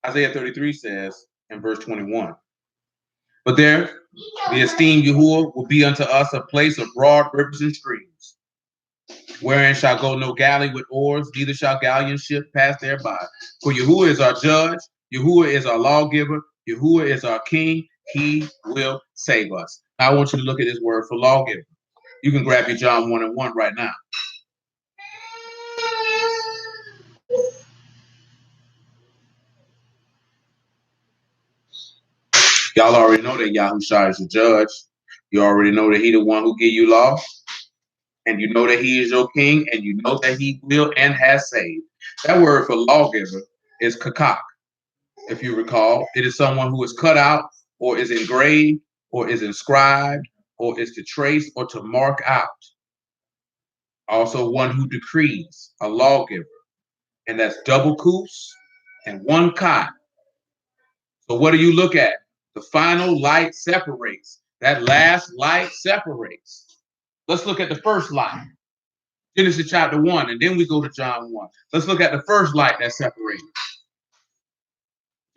Isaiah 33 says in verse 21, but there the esteemed Yahuwah will be unto us a place of broad rivers and streams, wherein shall go no galley with oars, neither shall galleon ship pass thereby. For Yahuwah is our judge, Yahuwah is our lawgiver, Yahuwah is our king, he will save us. Now I want you to look at this word for lawgiver. You can grab your John 1 and 1 right now. Y'all already know that Yahushua is the judge. You already know that he the one who give you law. And you know that he is your king, and you know that he will and has saved. That word for lawgiver is kakak. If you recall, it is someone who is cut out or is engraved or is inscribed or is to trace or to mark out. Also one who decrees, a lawgiver. And that's double kus and one kai. So what do you look at? The final light separates. That last light separates. Let's look at the first light. Genesis chapter 1, and then we go to John 1. Let's look at the first light that separated.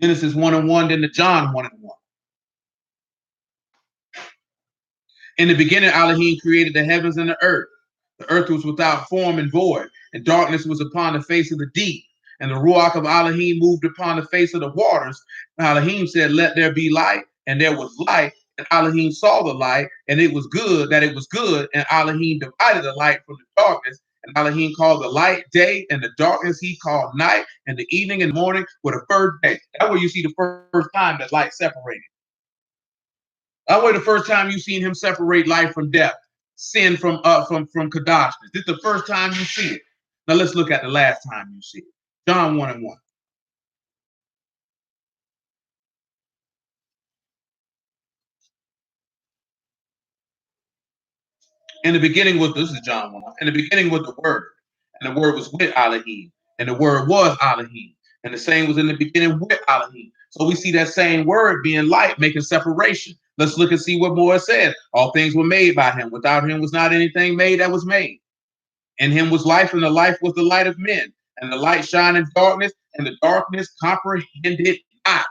Genesis 1 and 1, then to John 1 and 1. In the beginning, Elohim created the heavens and the earth. The earth was without form and void, and darkness was upon the face of the deep. And the Ruach of Elohim moved upon the face of the waters. And Elohim said, let there be light, and there was light. And Elohim saw the light, and it was good that it was good. And Elohim divided the light from the darkness. And Elohim called the light day, and the darkness he called night, and the evening and morning were the third day. That's where you see the first time that light separated. That way, the first time you seen him separate life from death, sin from kadoshness. This is the first time you see it. Now let's look at the last time you see it. John 1 and 1. In the beginning was, this is John 1. In the beginning was the Word, and the Word was with Elohim, and the Word was Elohim, and the same was in the beginning with Elohim. So we see that same word being light, making separation. Let's look and see what more it says. All things were made by him. Without him was not anything made that was made. In him was life, and the life was the light of men. And the light shined in darkness, and the darkness comprehended not.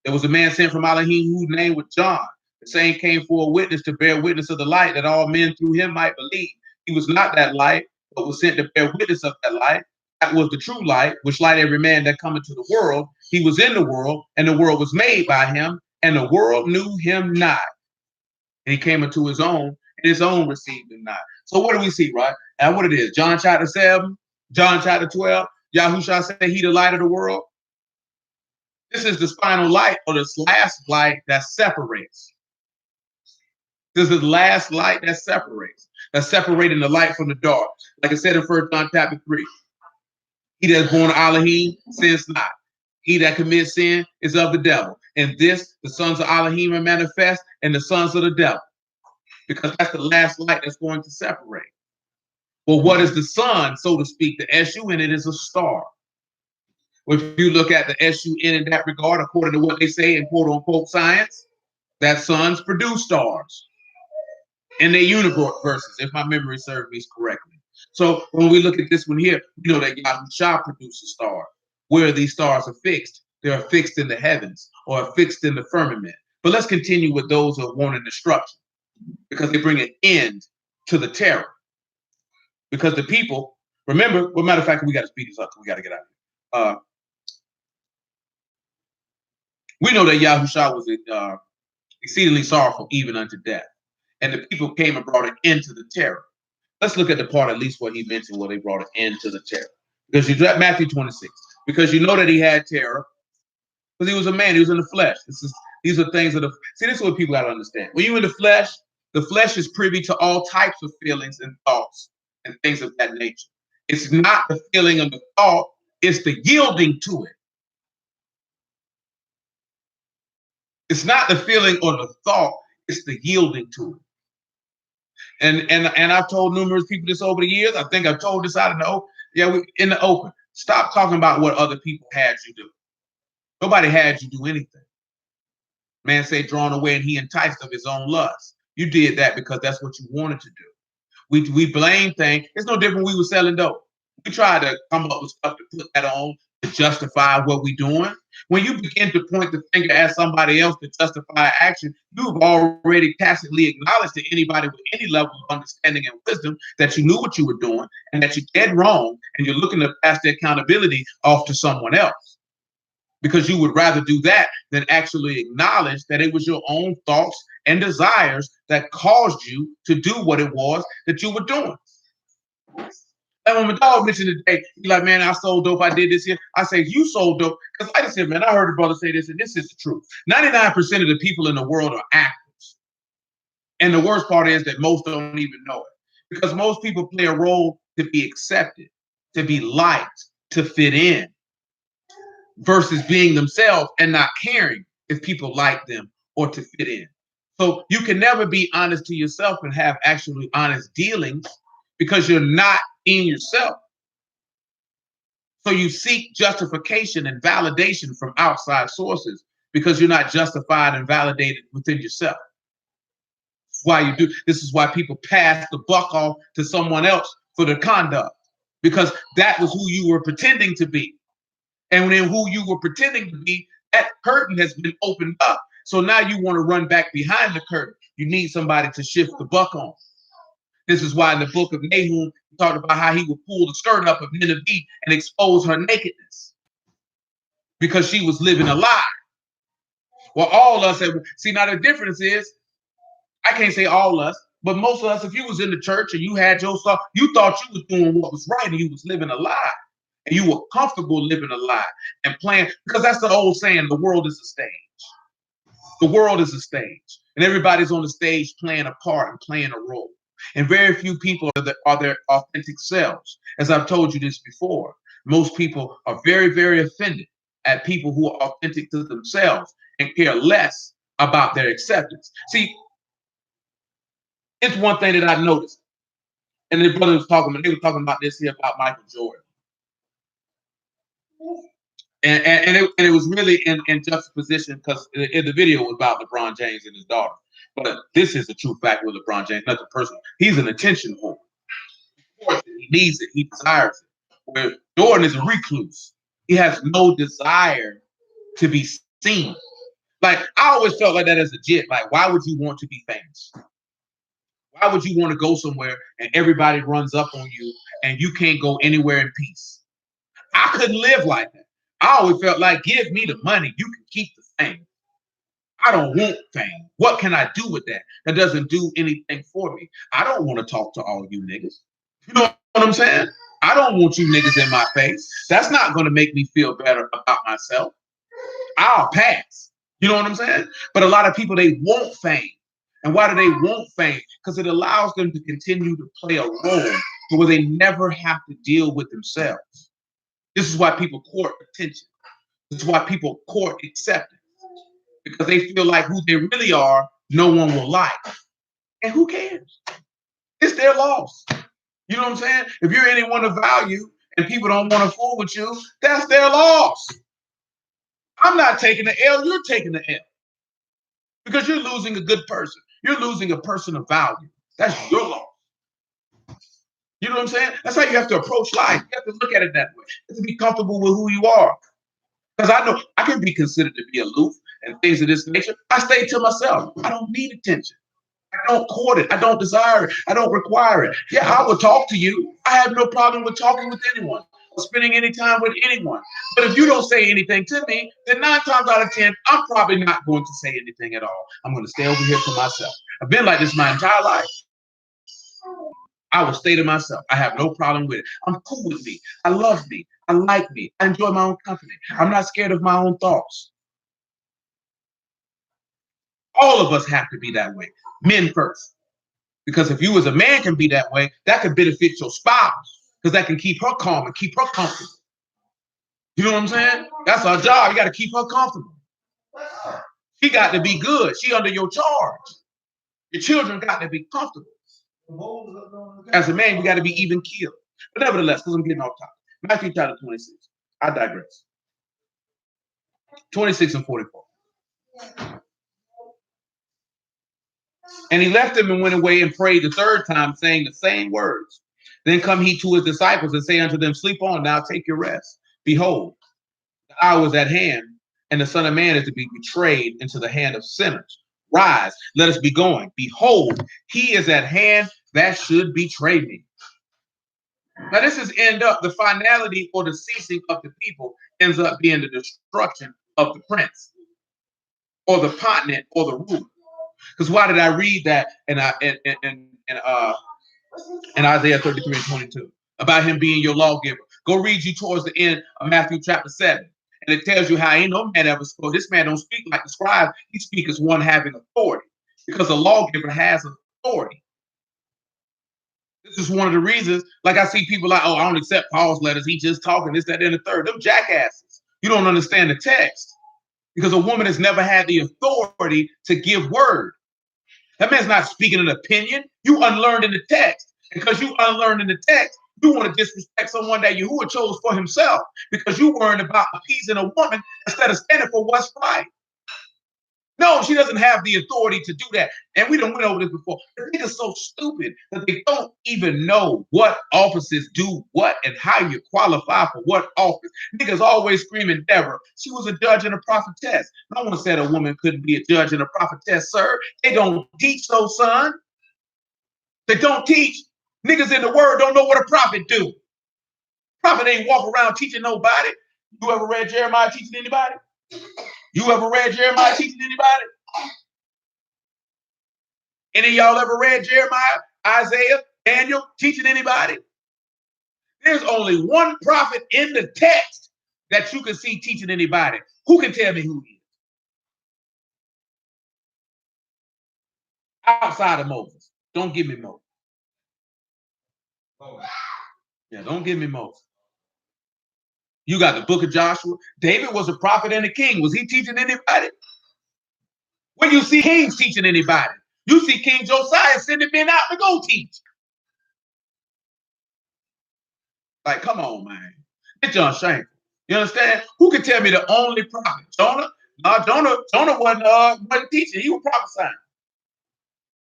There was a man sent from Elohim whose name was John. The same came for a witness to bear witness of the light, that all men through him might believe. He was not that light, but was sent to bear witness of that light. That was the true light, which light every man that come into the world. He was in the world, and the world was made by him, and the world knew him not. And he came into his own, and his own received him not. So what do we see, right? And what it is, John chapter 7, John chapter 12, Yahushua said he the light of the world. This is the final light, or this last light that separates. This is the last light that separates. That's separating the light from the dark. Like I said in 1 John chapter 3. He that's born of Elohim sins not. He that commits sin is of the devil. And this, the sons of Elohim are manifest, and the sons of the devil. Because that's the last light that's going to separate. Well, what is the sun, so to speak? The SU in it is a star. If you look at the SUN in that regard, according to what they say in quote unquote science, that suns produce stars in their universes, if my memory serves me correctly. So when we look at this one here, we know that Yahushua produces stars. Where these stars are fixed, they are fixed in the heavens. or are fixed in the firmament. But let's continue with those who want an destruction, because they bring an end to the terror. Because the people, remember, well, matter of fact, we got to speed this up because we got to get out of here. We know that Yahushua was exceedingly sorrowful, even unto death. And the people came and brought an end to the terror. Let's look at the part, at least what he mentioned, where they brought an end to the terror. Because you Matthew 26. Because you know that he had terror, because he was a man, he was in the flesh. These are things that this is what people got to understand. When you're in the flesh is privy to all types of feelings and thoughts and things of that nature. It's not the feeling of the thought, it's the yielding to it. It's not the feeling or the thought, it's the yielding to it. And I've told numerous people this over the years. I think I've told this out in in the open. Stop talking about what other people had you do. Nobody had you do anything. Man say drawn away and he enticed of his own lust. You did that because that's what you wanted to do. We blame things. It's no different when we were selling dope. We tried to come up with stuff to put that on to justify what we're doing. When you begin to point the finger at somebody else to justify action, you've already tacitly acknowledged to anybody with any level of understanding and wisdom that you knew what you were doing and that you're dead wrong, and you're looking to pass the accountability off to someone else. Because you would rather do that than actually acknowledge that it was your own thoughts and desires that caused you to do what it was that you were doing. And when my dog mentioned today, he's like, man, I sold dope, I did this here. I say, you sold dope. Because like I said, man, I heard a brother say this, and this is the truth. 99% of the people in the world are actors. And the worst part is that most don't even know it. Because most people play a role to be accepted, to be liked, to fit in, versus being themselves and not caring if people like them or to fit in. So you can never be honest to yourself and have actually honest dealings because you're not in yourself. So you seek justification and validation from outside sources because you're not justified and validated within yourself. That's why you do. This is why people pass the buck off to someone else for their conduct, because that was who you were pretending to be. And then who you were pretending to be, that curtain has been opened up. So now you want to run back behind the curtain. You need somebody to shift the buck on. This is why in the book of Nahum, he talked about how he would pull the skirt up of Nineveh and expose her nakedness because she was living a lie. Well, all of us, see, now the difference is, I can't say all of us, but most of us, if you was in the church and you had your stuff, you thought you was doing what was right and you was living a lie. And you were comfortable living a lie and playing, because that's the old saying, the world is a stage. The world is a stage. And everybody's on the stage playing a part and playing a role. And very few people are their authentic selves. As I've told you this before, most people are very, very offended at people who are authentic to themselves and care less about their acceptance. See, it's one thing that I noticed. And the brother was talking, they were talking about this here about Michael Jordan. And it was really in juxtaposition because in the video was about LeBron James and his daughter. But this is the true fact with LeBron James, nothing personal. He's an attention whore. He needs it. He desires it. Where Jordan is a recluse. He has no desire to be seen. Like, I always felt like that as a jit. Like, why would you want to be famous? Why would you want to go somewhere and everybody runs up on you and you can't go anywhere in peace? I couldn't live like that. I always felt like, give me the money. You can keep the fame. I don't want fame. What can I do with that? That doesn't do anything for me. I don't want to talk to all you niggas. You know what I'm saying? I don't want you niggas in my face. That's not going to make me feel better about myself. I'll pass. You know what I'm saying? But a lot of people, they want fame. And why do they want fame? Because it allows them to continue to play a role where they never have to deal with themselves. This is why people court attention. This is why people court acceptance. Because they feel like who they really are, no one will like. And who cares? It's their loss. You know what I'm saying? If you're anyone of value and people don't want to fool with you, that's their loss. I'm not taking the L, you're taking the L. Because you're losing a good person. You're losing a person of value. That's your loss. You know what I'm saying? That's how you have to approach life. You have to look at it that way. You have to be comfortable with who you are. Because I know I can be considered to be aloof and things of this nature, I stay to myself. I don't need attention. I don't court it. I don't desire it. I don't require it. Yeah, I will talk to you. I have no problem with talking with anyone or spending any time with anyone. But if you don't say anything to me, then 9 times out of 10, I'm probably not going to say anything at all. I'm going to stay over here for myself. I've been like this my entire life. I will stay to myself. I have no problem with it. I'm cool with me. I love me. I like me. I enjoy my own company. I'm not scared of my own thoughts. All of us have to be that way. Men first. Because if you as a man can be that way, that can benefit your spouse. Because that can keep her calm and keep her comfortable. You know what I'm saying? That's our job. You got to keep her comfortable. She got to be good. She under your charge. Your children got to be comfortable. As a man, you got to be even keeled. But nevertheless, because I'm getting off topic. Matthew chapter 26. I digress. 26 and 44. And he left them and went away and prayed the third time, saying the same words. Then come he to his disciples and say unto them, sleep on, now take your rest. Behold, the hour is at hand, and the Son of Man is to be betrayed into the hand of sinners. Rise, let us be going. Behold, he is at hand that should betray me. Now, this is end up, the finality or the ceasing of the people ends up being the destruction of the prince or the continent or the ruler. Because why did I read that in Isaiah 33 and 22 about him being your lawgiver? Go read you towards the end of Matthew chapter 7. And it tells you how ain't no man ever spoke. This man don't speak like the scribe. He speaks as one having authority because a lawgiver has authority. This is one of the reasons, like I see people like, oh, I don't accept Paul's letters. He just talking this, that, and the third. Them jackasses. You don't understand the text because a woman has never had the authority to give word. That man's not speaking an opinion. You unlearned in the text. Because you unlearned in the text, you want to disrespect someone that Yahuwah chose for himself because you worried about appeasing a woman instead of standing for what's right. No, she doesn't have the authority to do that. And we done went over this before. The niggas so stupid that they don't even know what offices do what and how you qualify for what office. Niggas always screaming Deborah. She was a judge and a prophetess. No one said a woman couldn't be a judge and a prophetess, sir. They don't teach those, son. They don't teach. Niggas in the word don't know what a prophet do. Prophet ain't walk around teaching nobody. You ever read Jeremiah teaching anybody? You ever read Jeremiah teaching anybody? Any of y'all ever read Jeremiah, Isaiah, Daniel teaching anybody? There's only one prophet in the text that you can see teaching anybody. Who can tell me who he is? Outside of Moses. Don't give me Moses. Yeah, don't give me Moses. You got the book of Joshua. David was a prophet and a king. Was he teaching anybody? When you see kings teaching anybody, you see King Josiah sending men out to go teach. Like, come on, man. It's unshameful. You understand? Who can tell me the only prophet? Jonah? No, Jonah wasn't teaching. He was prophesying.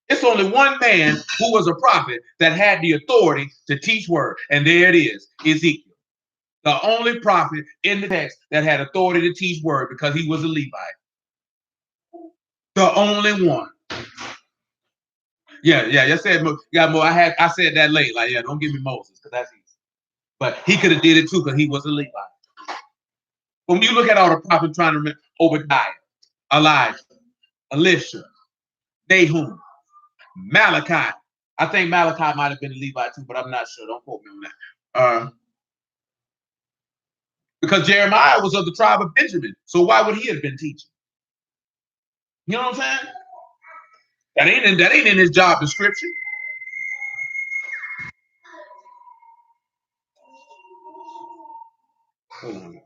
It's only one man who was a prophet that had the authority to teach word. And there it is, Ezekiel. The only prophet in the text that had authority to teach word because he was a Levite. The only one. Yeah. I said, yeah, more. I said that late. Like, yeah, don't give me Moses because that's easy. But he could have did it too because he was a Levite. But when you look at all the prophets trying to remember Obadiah, Elijah, Elisha, Nahum, Malachi. I think Malachi might have been a Levite too, but I'm not sure. Don't quote me on that. Because Jeremiah was of the tribe of Benjamin. So why would he have been teaching? You know what I'm saying? That ain't in his job description. Hold on.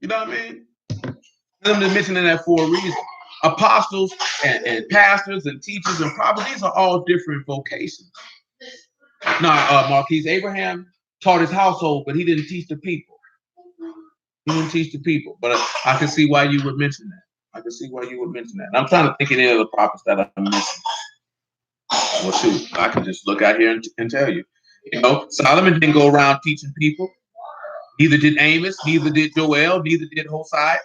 You know what I mean? I'm just mentioning that for a reason. Apostles and pastors and teachers and prophets, these are all different vocations. Now, Marquise, Abraham taught his household, but he didn't teach the people. He didn't teach the people. But I can see why you would mention that. I can see why you would mention that. And I'm trying to think of any of the prophets that I'm missing. Well, shoot, I can just look out here and tell you. You know, Solomon didn't go around teaching people. Neither did Amos, neither did Joel, neither did Hosea,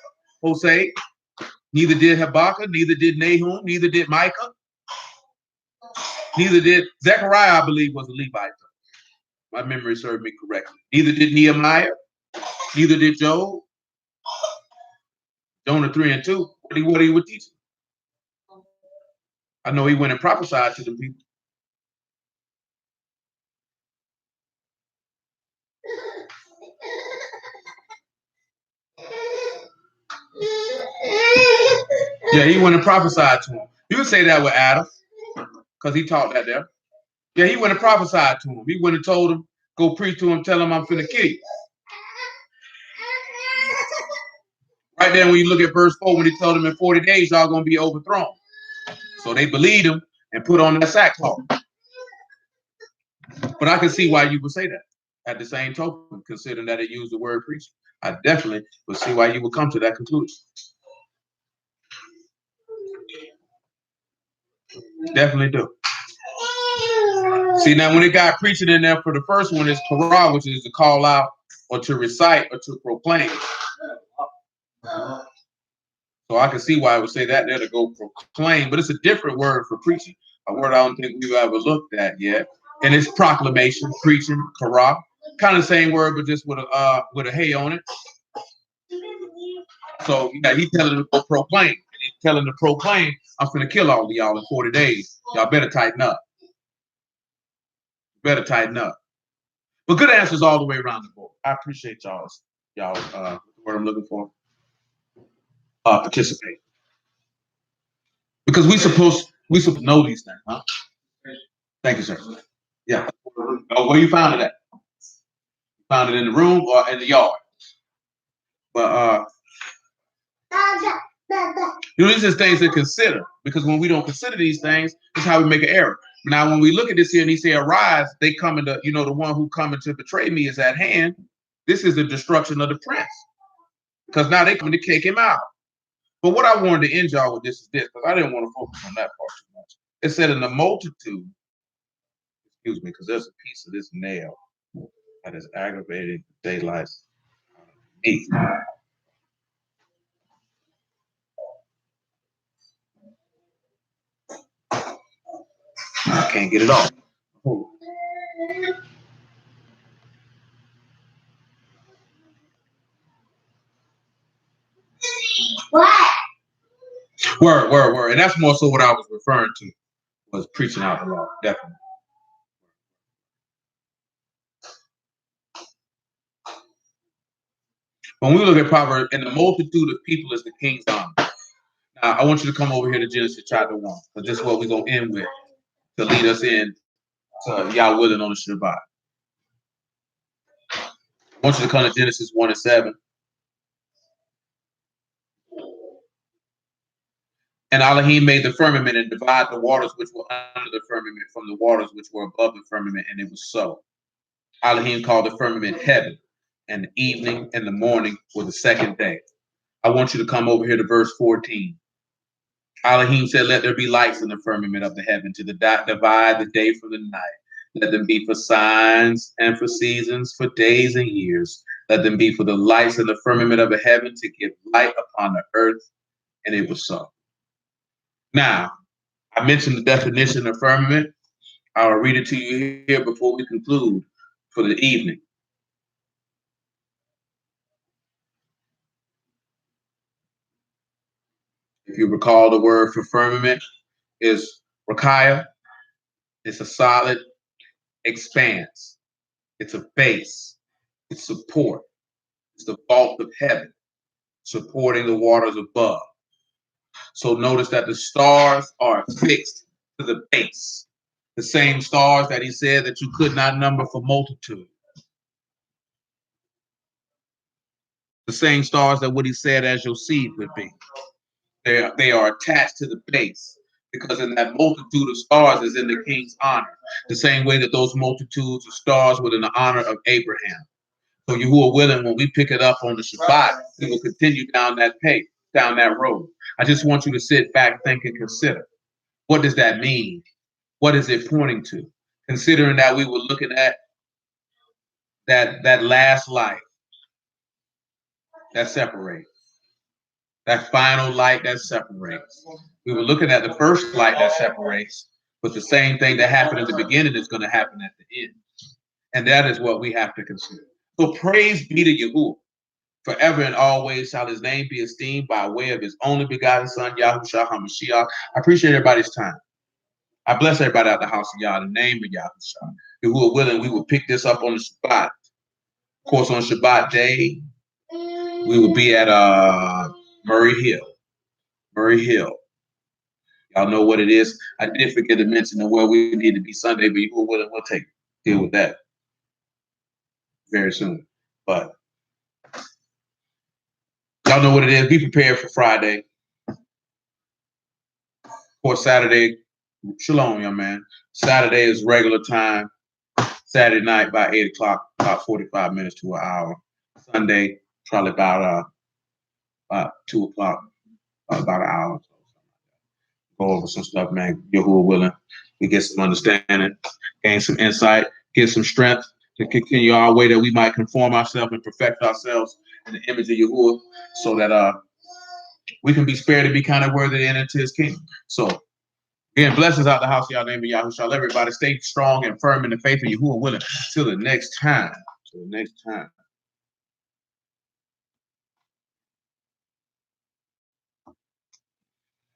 neither did Habakkuk, neither did Nahum, neither did Micah, neither did Zechariah, I believe, was a Levite. My memory served me correctly. Neither did Nehemiah, neither did Job. Jonah 3 and 2. What he would teach. I know he went and prophesied to the people. Yeah, he went and prophesied to him. You can say that with Adam, because he taught that there. Yeah, he went and prophesied to him. He went and told him, go preach to him, tell him I'm finna kill you. Right there, when you look at verse 4, when he told them in 40 days, y'all gonna be overthrown. So they believed him and put on that sackcloth. But I can see why you would say that. At the same token, considering that it used the word preaching, I definitely would see why you would come to that conclusion. Definitely do. See, now when it got preaching in there for the first one, is Torah, which is to call out or to recite or to proclaim. So I can see why I would say that there to go proclaim, but it's a different word for preaching, a word I don't think we've ever looked at yet. And it's proclamation, preaching, Torah, kind of the same word, but just with a hey on it. So yeah, he's telling them to go proclaim. He's telling them to proclaim, I'm finna kill all of y'all in 40 days. Y'all better tighten up. Better tighten up. But good answers all the way around the board. I appreciate y'all the word I'm looking for. Participate. Because we supposed to know these things, huh? Thank you, sir. Yeah. Oh, where you found it at? You found it in the room or in the yard? But these are things to consider, because when we don't consider these things, it's how we make an error. Now, when we look at this here and he say, arise, they come into, the one who coming to betray me is at hand. This is the destruction of the prince. Because now they coming to kick him out. But what I wanted to end y'all with this is this, because I didn't want to focus on that part too much. It said in the multitude, excuse me, because there's a piece of this nail that is aggravating daylight. I can't get it off. What? Word. And that's more so what I was referring to, was preaching out the law, definitely. When we look at Proverbs, and the multitude of people is the king's army. Now, I want you to come over here to Genesis chapter 1, because this is what we're going to end with to lead us in to Yah willing on the Shabbat. I want you to come to Genesis 1 and 7. And Elohim made the firmament and divided the waters which were under the firmament from the waters which were above the firmament, and it was so. Elohim called the firmament heaven, and the evening and the morning were the second day. I want you to come over here to verse 14. Elohim said, let there be lights in the firmament of the heaven to divide the day from the night. Let them be for signs and for seasons, for days and years. Let them be for the lights in the firmament of the heaven to give light upon the earth. And it was so. Now, I mentioned the definition of firmament. I'll read it to you here before we conclude for the evening. If you recall, the word for firmament is rakaya. It's a solid expanse. It's a base. It's support. It's the vault of heaven, supporting the waters above. So notice that the stars are fixed to the base. The same stars that he said that you could not number for multitude. The same stars that what he said as your seed would be. They are attached to the base because in that multitude of stars is in the king's honor. The same way that those multitudes of stars were in the honor of Abraham. So you who are willing, when we pick it up on the Shabbat, we will continue down that pace, down that road. I just want you to sit back, think, and consider. What does that mean? What is it pointing to? Considering that we were looking at that last life that separates, that final light that separates. We were looking at the first light that separates, but the same thing that happened in the beginning is going to happen at the end. And that is what we have to consider. So praise be to Yahuwah. Forever and always shall his name be esteemed by way of his only begotten son, Yahushua HaMashiach. I appreciate everybody's time. I bless everybody out the house of Yah in the name of Yahushua. If we are willing, we will pick this up on the Shabbat. Of course, on Shabbat day, we will be at Murray Hill. Murray Hill. Y'all know what it is. I did forget to mention where we need to be Sunday, but you will we'll deal with that very soon. But y'all know what it is. Be prepared for Friday. For Saturday, shalom, young man. Saturday is regular time. Saturday night by 8 o'clock, about 45 minutes to an hour. Sunday, probably about 2 o'clock, about an hour. Go over some stuff, man. Yahuwah willing. We get some understanding, gain some insight, get some strength to continue our way that we might conform ourselves and perfect ourselves in the image of Yahuwah so that we can be spared to be kind of worthy to enter into his kingdom. So, again, blessings out the house of y'all name of Yahushua. Everybody stay strong and firm in the faith of Yahuwah willing. Till the next time. Till the next time.